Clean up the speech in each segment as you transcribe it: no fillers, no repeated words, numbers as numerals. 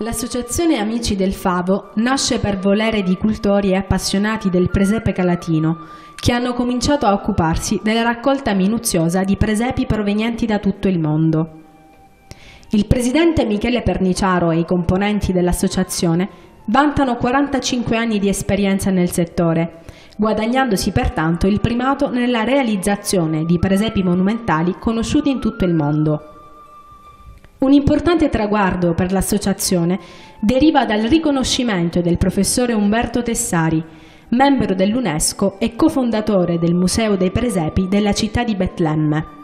L'Associazione Amici del Favo nasce per volere di cultori e appassionati del presepe calatino che hanno cominciato a occuparsi della raccolta minuziosa di presepi provenienti da tutto il mondo. Il presidente Michele Perniciaro e i componenti dell'associazione vantano 45 anni di esperienza nel settore, guadagnandosi pertanto il primato nella realizzazione di presepi monumentali conosciuti in tutto il mondo. Un importante traguardo per l'associazione deriva dal riconoscimento del professore Umberto Tessari, membro dell'UNESCO e cofondatore del Museo dei Presepi della città di Betlemme.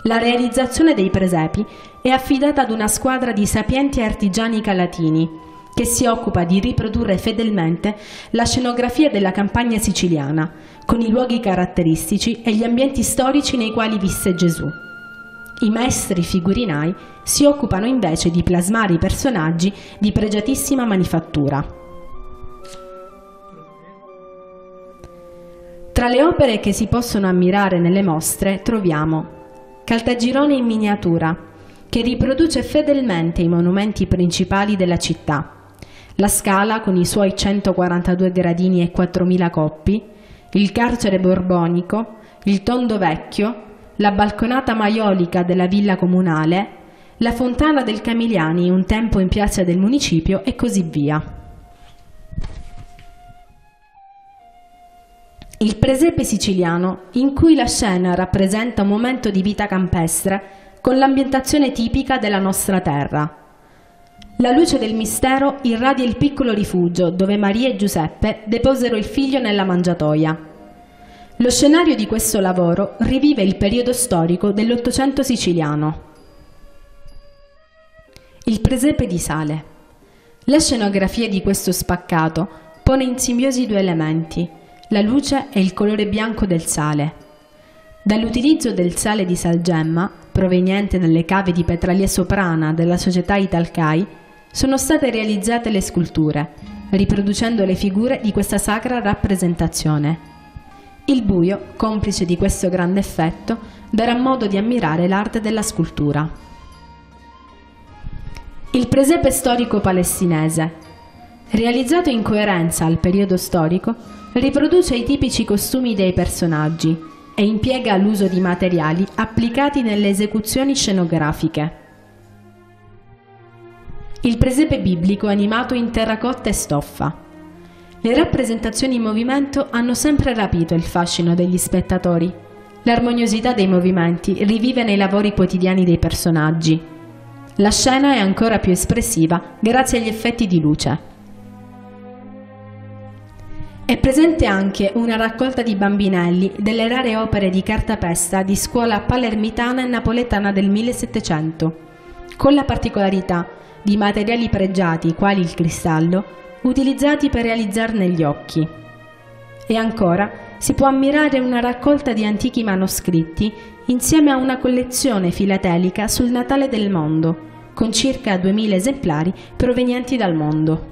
La realizzazione dei presepi è affidata ad una squadra di sapienti artigiani calatini che si occupa di riprodurre fedelmente la scenografia della campagna siciliana, con i luoghi caratteristici e gli ambienti storici nei quali visse Gesù. I maestri figurinai si occupano invece di plasmare i personaggi di pregiatissima manifattura. Tra le opere che si possono ammirare nelle mostre troviamo Caltagirone in miniatura, che riproduce fedelmente i monumenti principali della città, la Scala con i suoi 142 gradini e 4.000 coppi, il carcere borbonico, il Tondo Vecchio, la balconata maiolica della villa comunale, la fontana del Camiliani, un tempo in piazza del municipio e così via. Il presepe siciliano, in cui la scena rappresenta un momento di vita campestre con l'ambientazione tipica della nostra terra. La luce del mistero irradia il piccolo rifugio dove Maria e Giuseppe deposero il figlio nella mangiatoia. Lo scenario di questo lavoro rivive il periodo storico dell'Ottocento siciliano. Il presepe di sale. La scenografia di questo spaccato pone in simbiosi due elementi, la luce e il colore bianco del sale. Dall'utilizzo del sale di salgemma, proveniente dalle cave di Petralia Soprana della società Italcai, sono state realizzate le sculture, riproducendo le figure di questa sacra rappresentazione. Il buio, complice di questo grande effetto, darà modo di ammirare l'arte della scultura. Il presepe storico palestinese. Realizzato in coerenza al periodo storico, riproduce i tipici costumi dei personaggi e impiega l'uso di materiali applicati nelle esecuzioni scenografiche. Il presepe biblico animato in terracotta e stoffa. Le rappresentazioni in movimento hanno sempre rapito il fascino degli spettatori. L'armoniosità dei movimenti rivive nei lavori quotidiani dei personaggi. La scena è ancora più espressiva grazie agli effetti di luce. È presente anche una raccolta di bambinelli delle rare opere di cartapesta di scuola palermitana e napoletana del 1700, con la particolarità di materiali pregiati quali il cristallo, utilizzati per realizzarne gli occhi. E ancora si può ammirare una raccolta di antichi manoscritti insieme a una collezione filatelica sul Natale del mondo, con circa 2000 esemplari provenienti dal mondo.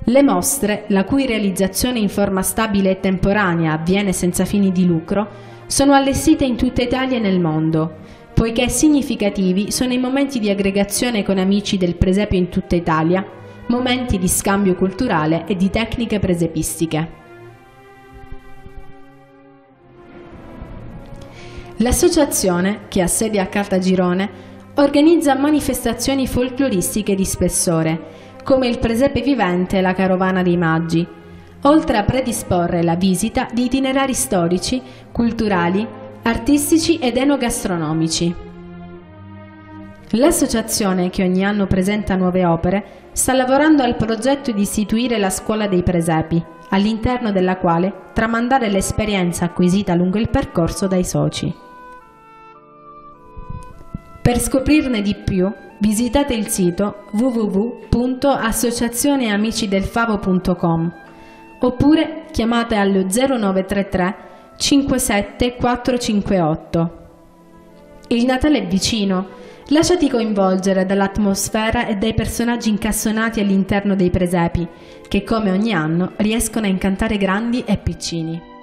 Le mostre, la cui realizzazione in forma stabile e temporanea avviene senza fini di lucro, sono allestite in tutta Italia e nel mondo, poiché significativi sono i momenti di aggregazione con amici del presepe in tutta Italia, momenti di scambio culturale e di tecniche presepistiche. L'associazione, che ha sede a Caltagirone, organizza manifestazioni folcloristiche di spessore, come il presepe vivente e la carovana dei Maggi, oltre a predisporre la visita di itinerari storici, culturali, artistici ed enogastronomici. L'associazione, che ogni anno presenta nuove opere, sta lavorando al progetto di istituire la Scuola dei Presepi, all'interno della quale tramandare l'esperienza acquisita lungo il percorso dai soci. Per scoprirne di più, visitate il sito www.associazioneamicidelfavo.com oppure chiamate allo 0933 57 458. Il Natale è vicino, lasciati coinvolgere dall'atmosfera e dai personaggi incastonati all'interno dei presepi, che come ogni anno riescono a incantare grandi e piccini.